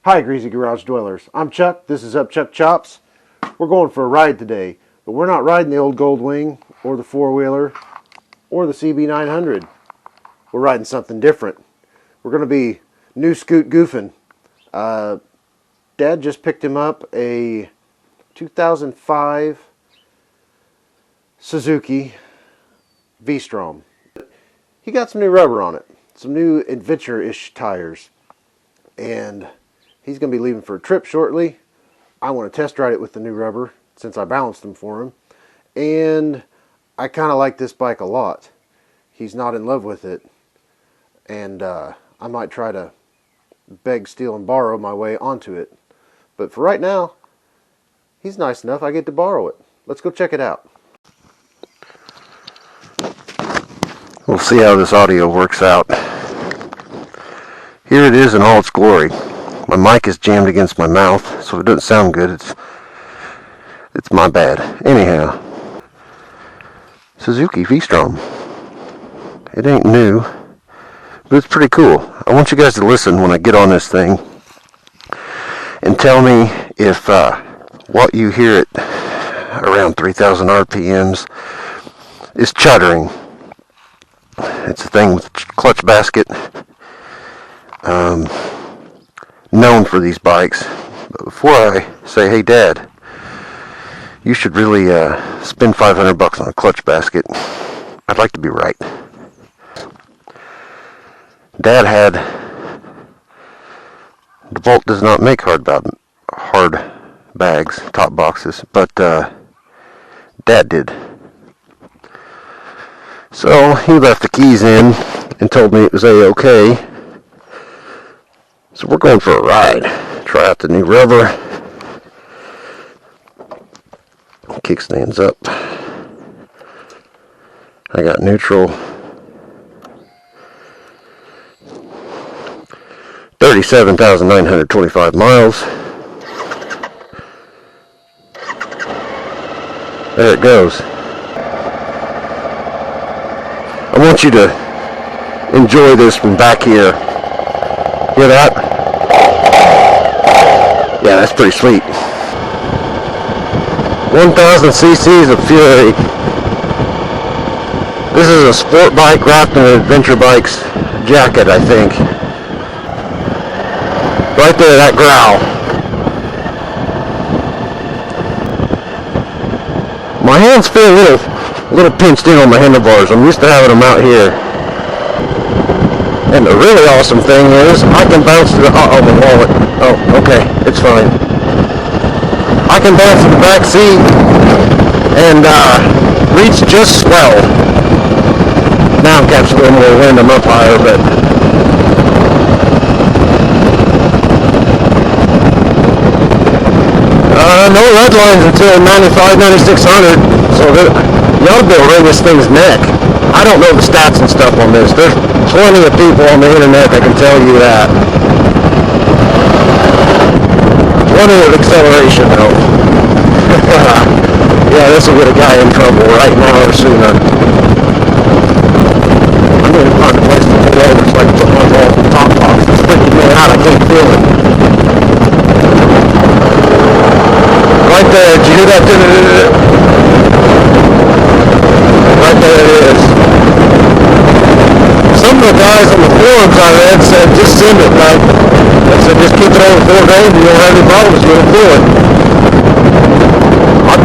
Hi, Greasy Garage Dwellers. I'm Chuck. This is Up Chuck Chops. We're going for a ride today, but we're not riding the old Gold Wing or the four-wheeler or the CB900. We're riding something different. We're going to be new scoot goofing. Dad just picked him up a 2005 Suzuki V-Strom. He got some new rubber on it, some new adventure-ish tires, and he's going to be leaving for a trip shortly. I want to test ride it with the new rubber since I balanced them for him. And I kind of like this bike a lot. He's not in love with it. And I might try to beg, steal, and borrow my way onto it. But for right now, he's nice enough I get to borrow it. Let's go check it out. We'll see how this audio works out. Here it is in all its glory. My mic is jammed against my mouth, so if it doesn't sound good, it's my bad. Anyhow, Suzuki V-Strom. It ain't new, but it's pretty cool. I want you guys to listen when I get on this thing and tell me if what you hear at around 3,000 RPMs is chuddering. It's a thing with clutch basket. Known for these bikes. But before I say, hey Dad, you should really spend $500 on a clutch basket, I'd like to be right. Dad had, DeWalt does not make hard bags, top boxes, but Dad did. So he left the keys in and told me it was A-okay. So we're going for a ride. Try out the new rubber. Kickstand's up. I got neutral. 37,925 miles. There it goes. I want you to enjoy this from back here. Hear that? Yeah, that's pretty sweet. 1,000 cc's of fury. This is a sport bike wrapped in an adventure bike's jacket, I think. Right there, that growl. My hands feel a little pinched in on my handlebars. I'm used to having them out here. And the really awesome thing is, I can bounce to the, my wallet. Oh, okay, it's fine. I can bounce to the back seat and reach just swell. Now I'm catching a little more wind, I'm up higher, but no red lines until 95, 9600, so you ought to be able to ring this thing's neck. I don't know the stats and stuff on this. There's plenty of people on the internet that can tell you that. Plenty of acceleration though. Yeah, this will get a guy in trouble right now or sooner. I'm going to find a place to pull over so I can put my ball in the top box. It's freaking me out. I can't feel it. Right there. Did you hear that? Right there it is. Some of the guys on the forums I read said just send it, like they said just keep it over $4 grand and you don't have any problems, you don't feel it. I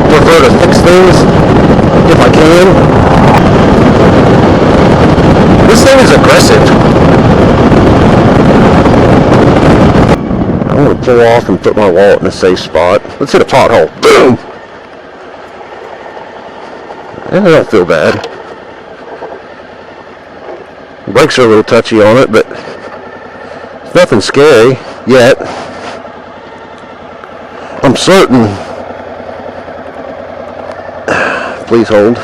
prefer to fix things if I can. This thing is aggressive. I'm going to pull off and put my wallet in a safe spot. Let's hit a pothole. Boom! And I don't feel bad. The brakes are a little touchy on it, but it's nothing scary yet. I'm certain. Please hold.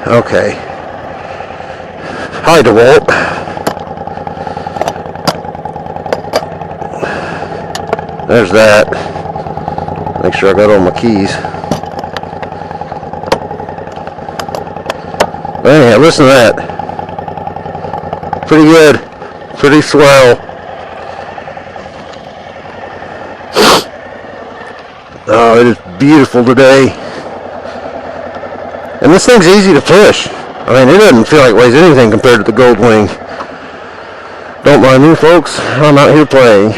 Okay. Hi, DeWalt. There's that. Make sure I got all my keys. Anyhow, listen to that. Pretty good. Pretty swell. Oh, it is beautiful today. And this thing's easy to push. I mean, it doesn't feel like it weighs anything compared to the Goldwing. Don't mind me, folks. I'm out here playing.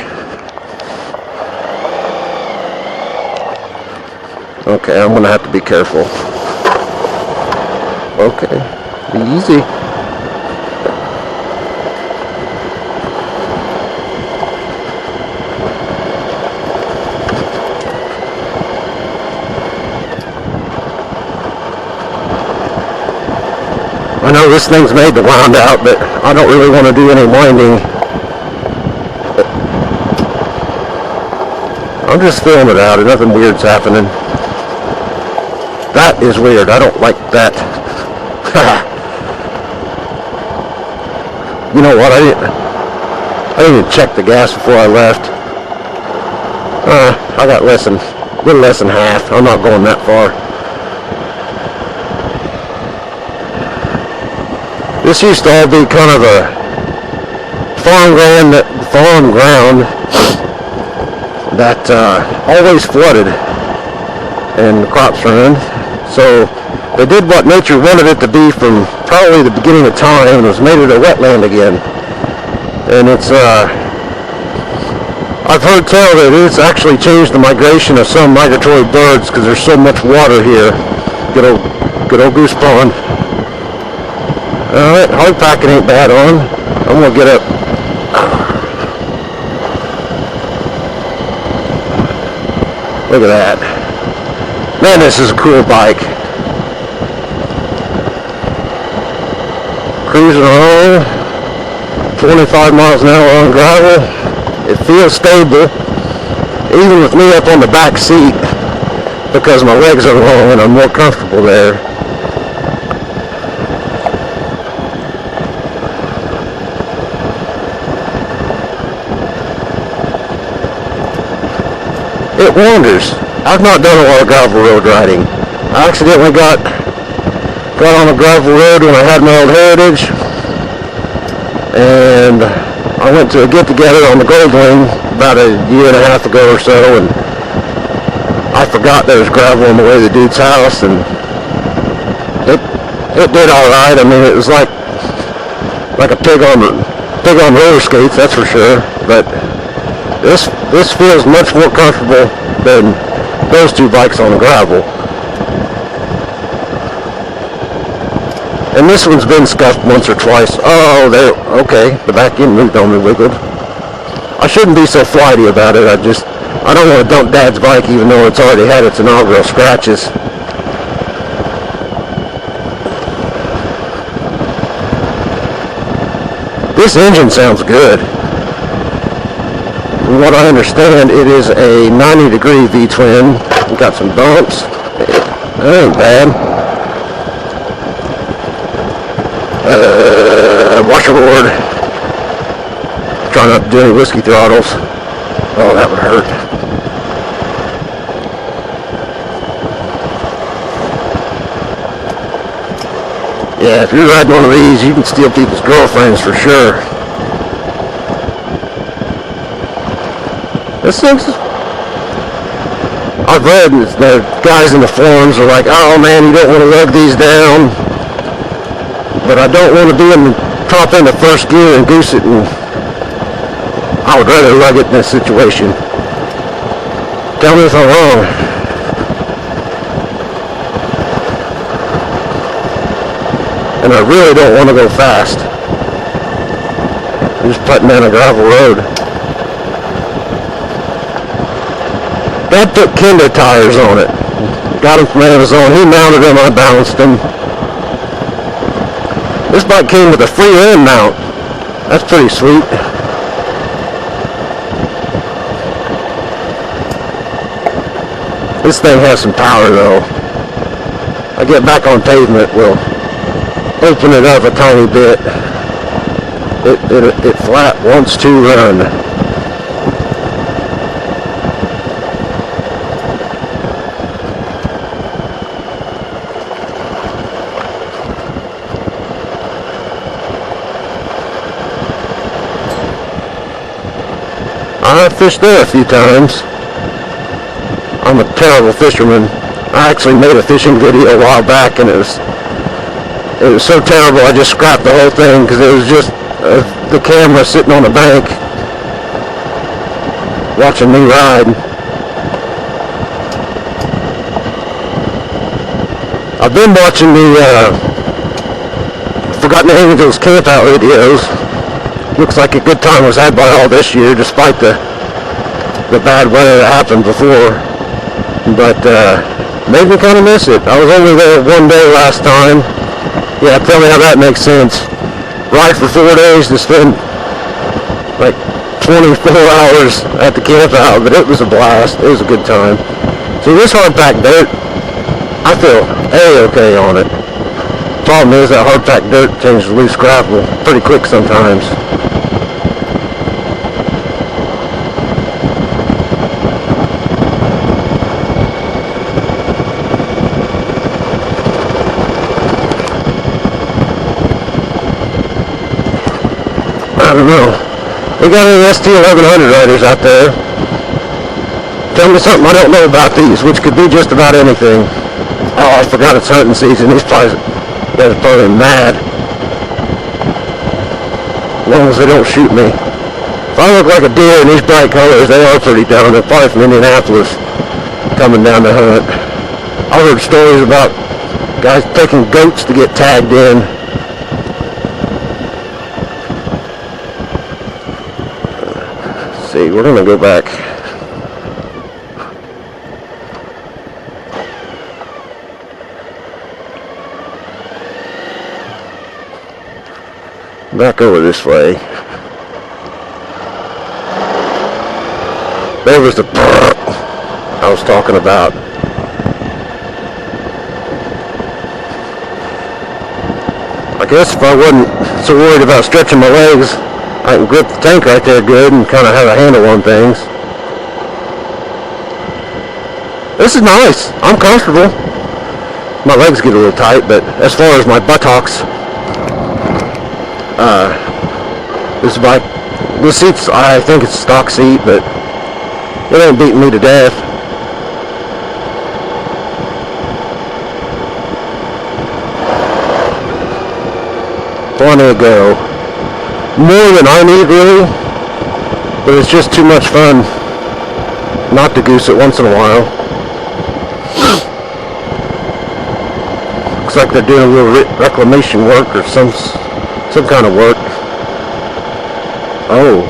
Okay, I'm gonna have to be careful. Okay, be easy. I know this thing's made to wound out, but I don't really want to do any winding. I'm just feeling it out, and nothing weird's happening. That is weird. I don't like that. You know what? I didn't even check the gas before I left. I got a little less than half. I'm not going that far. This used to all be kind of a farm ground that always flooded and the crops ruined. So they did what nature wanted it to be from probably the beginning of time, and was made it a wetland again. And it's I've heard tell that it's actually changed the migration of some migratory birds because there's so much water here. Good old Goose Pond. Alright, hard packing ain't bad on. I'm gonna get up. Look at that. Man, this is a cool bike. Cruising along, 25 miles an hour on gravel. It feels stable, even with me up on the back seat, because my legs are long and I'm more comfortable there. It wanders. I've not done a lot of gravel road riding. I accidentally got on a gravel road when I had my old Heritage, and I went to a get-together on the Goldwing about a year and a half ago or so, and I forgot there was gravel on the way to the dude's house, and it did all right. I mean, it was like a pig on roller skates, that's for sure. But this feels much more comfortable than those two bikes on gravel. And this one's been scuffed once or twice. Oh, there. Okay, the back end moved on me, wiggled. I shouldn't be so flighty about it. I don't want to dump Dad's bike even though it's already had its inaugural scratches. This engine sounds good. From what I understand, it is a 90-degree V-twin. Got some bumps. That ain't bad. Washerboard. Try not to do any whiskey throttles. Oh, that would hurt. Yeah, if you're riding one of these, you can steal people's girlfriends for sure. This thing's... I've read the guys in the forums are like, oh man, you don't want to lug these down. But I don't want to be in the top end of first gear and goose it, and I would rather lug it in this situation. Tell me if I'm wrong. And I really don't want to go fast. I'm just putting down a gravel road. Dad put Kinder tires on it. Got them from Amazon. He mounted them, I balanced them. This bike came with a free end mount. That's pretty sweet. This thing has some power though. I get back on pavement, we'll open it up a tiny bit. It flat wants to run. I've fished there a few times. I'm a terrible fisherman. I actually made a fishing video a while back, and it was so terrible I just scrapped the whole thing because it was just the camera sitting on the bank watching me ride. I've been watching the Forgotten Angels camp out videos. Looks like a good time was had by all this year, despite the bad weather that happened before. But made me kind of miss it. I was only there one day last time. Yeah, tell me how that makes sense. Ride for 4 days to spend like 24 hours at the camp out, but it was a blast. It was a good time. So this hard-packed dirt, I feel A-okay on it. Problem is that hard-packed dirt changes to loose gravel pretty quick sometimes. I don't know. We got any ST1100 riders out there? Tell me something I don't know about these, which could be just about anything. Oh, I forgot it's hunting season. These guys are probably mad. As long as they don't shoot me. If I look like a deer in these bright colors, they are pretty down. They're probably from Indianapolis coming down to hunt. I heard stories about guys taking goats to get tagged in. See, we're gonna go back. Back over this way. There was the I was talking about. I guess if I wasn't so worried about stretching my legs, I can grip the tank right there good and kind of have a handle on things. This is nice. I'm comfortable. My legs get a little tight, but as far as my buttocks, this seat's, I think it's a stock seat, but it ain't beating me to death. Plenty to go. More than I need, really, but it's just too much fun not to goose it once in a while. Looks like they're doing a little reclamation work or some kind of work. Oh,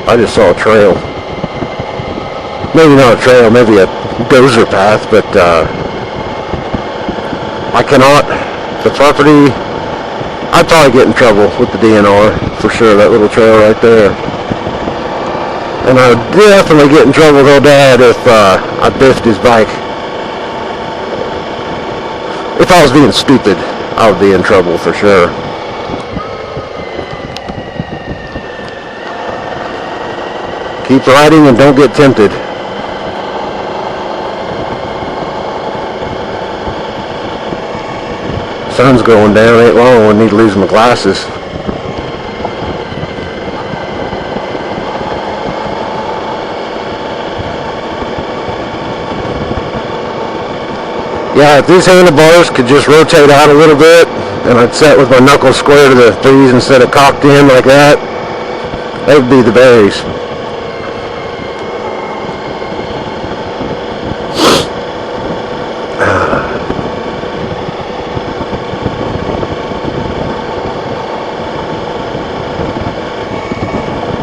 I just saw a trail. Maybe not a trail, maybe a dozer path, but I cannot. The property, I'd probably get in trouble with the DNR for sure, that little trail right there. And I would definitely get in trouble with old Dad if I biffed his bike. If I was being stupid, I would be in trouble for sure. Keep riding and don't get tempted. Sun's going down, ain't long, I need to lose my glasses. Yeah, if these handlebars could just rotate out a little bit, and I'd set with my knuckles square to the threes instead of cocked in like that, that would be the berries.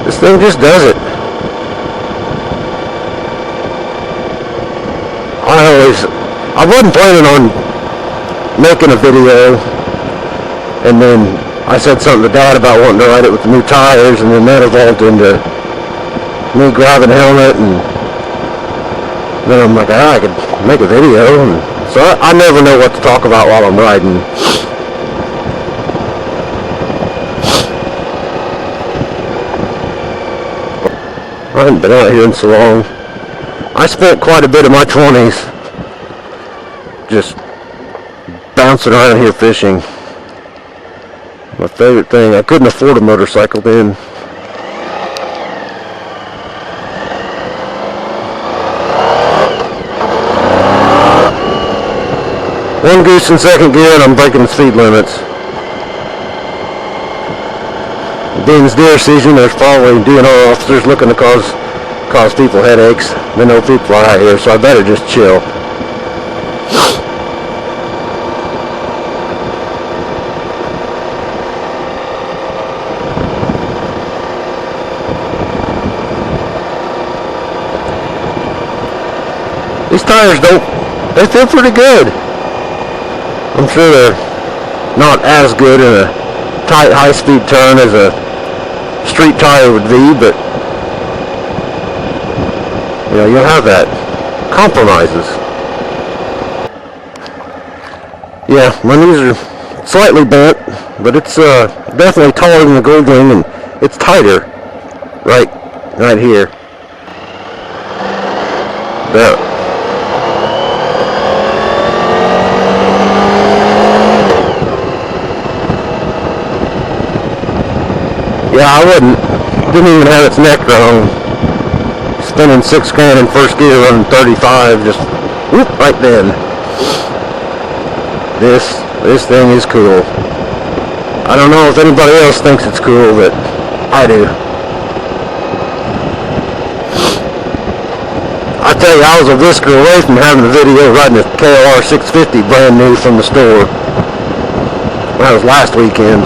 This thing just does it. I wasn't planning on making a video, and then I said something to Dad about wanting to ride it with the new tires, and then that evolved into me grabbing a helmet, and then I'm like, I could make a video, and so I never know what to talk about while I'm riding. I haven't been out here in so long. I spent quite a bit of my 20s just bouncing around here fishing. My favorite thing. I couldn't afford a motorcycle then. One goose in second gear and I'm breaking the speed limits. Being it's deer season, there's probably DNR officers looking to cause people headaches. They know people are out here, so I better just chill. These tires they feel pretty good. I'm sure they're not as good in a tight high-speed turn as a street tire would be, but you know, you'll have that. Compromises. Yeah, my knees are slightly bent, but it's definitely taller than the Goldwing, and it's tighter right here. But yeah, I didn't even have its neck wrong. Spinning $6 grand in first gear, running 35, just whoop, right then. This thing is cool. I don't know if anybody else thinks it's cool, but I do. I tell you, I was a whisker away from having a video riding a KLR 650 brand new from the store. That was last weekend.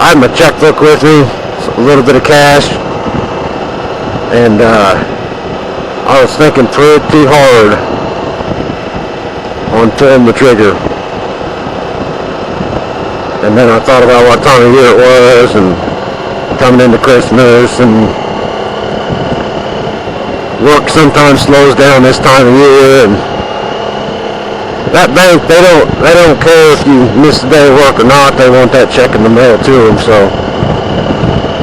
I had my checkbook with me, a little bit of cash, and I was thinking pretty hard on pulling the trigger. And then I thought about what time of year it was, and coming into Christmas, and work sometimes slows down this time of year, and that bank, they don't care if you miss a day of work or not. They want that check in the mail to them, so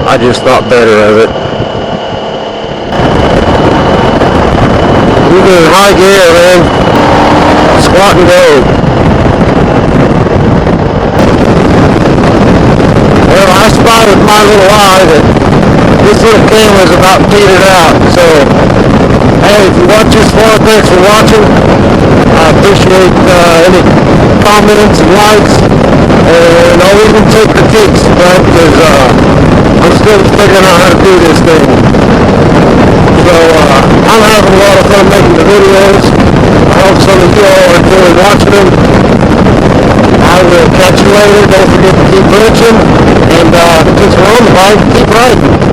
I just thought better of it. We're doing high gear, man. Squat and go. Well, I spotted with my little eye that this little camera's about petered out, so hey, if you watch this far, thanks for watching. I appreciate any comments and likes, and I'll even take critiques, right, because I'm still figuring out how to do this thing. So I'm having a lot of fun making the videos. I hope some of you all enjoy watching them. I will catch you later. Don't forget to keep wrenching, and since we're on the bike, keep riding.